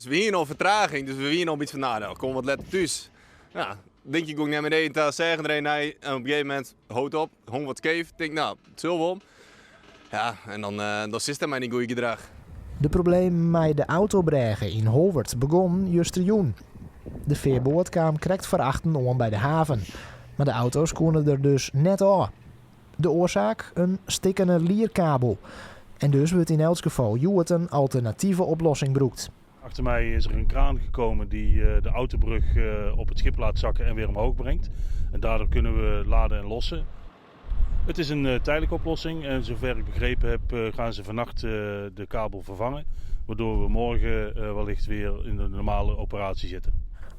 Dus we hier nog vertraging, dus we hier nog iets van, nou, kom wat letter thuis. Ja, denk ik ook naar beneden te zeggen, en op een gegeven moment, houd op, hong wat keef. Denk, nou, het zullen we om. Ja, en dan is het mij niet goed gedrag. De problemen met de autobregen in Holwert begon justerjoen. De veerboot kwam correct verachten om bij de haven. Maar de auto's konden er dus net aan. De oorzaak? Een stikkende lierkabel. En dus wordt in elk geval Joet een alternatieve oplossing broekt. Achter mij is er een kraan gekomen die de autobrug op het schip laat zakken en weer omhoog brengt. En daardoor kunnen we laden en lossen. Het is een tijdelijke oplossing en zover ik begrepen heb gaan ze vannacht de kabel vervangen. Waardoor we morgen wellicht weer in de normale operatie zitten.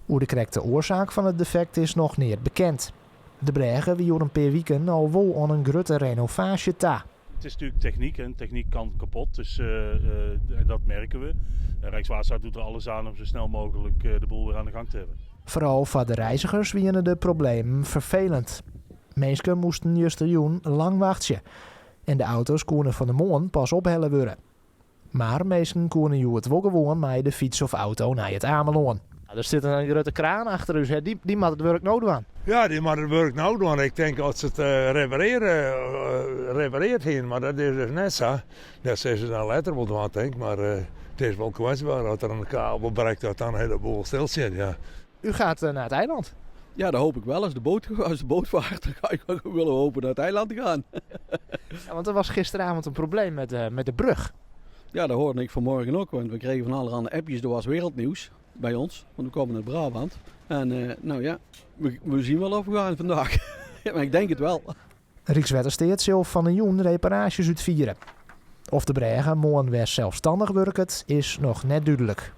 Hoe de correcte oorzaak van het defect is nog niet bekend. De bregen wie een paar weken al wel aan een grote renovatie ta. Het is natuurlijk techniek en techniek kan kapot, dus dat merken we. Rijkswaterstaat doet er alles aan om zo snel mogelijk de boel weer aan de gang te hebben. Vooral voor de reizigers wienen de problemen vervelend. Mensen moesten justerjoen lang wachten. En de auto's konden van de morgen pas ophellen worden. Maar mensen konden je het wel gewoon met de fiets of auto naar het Ameloon. Er zit een grote kraan achter u, hè? Die moet het werk nou doen. Ja, die moet het werk nou doen. Ik denk dat ze het repareert hier, maar dat is dus net zo. Dat ze dan later moeten doen, denk ik. Maar het is wel kwetsbaar dat er een kabel bereikt dat dan een heleboel stil zit. Ja. U gaat naar het eiland. Ja, dat hoop ik wel. Als de boot vaart, dan ga ik wel willen hopen naar het eiland te gaan. Ja, want er was gisteravond een probleem met de brug. Ja, dat hoorde ik vanmorgen ook, want we kregen van allerhande appjes door als wereldnieuws bij ons. Want we komen uit Brabant. En nou ja, we zien wel of we gaan vandaag. Maar ik denk het wel. Rijkswaterstaat zal van een joen reparaties uitvieren. Of de bregen morgen weer zelfstandig werken, is nog net duidelijk.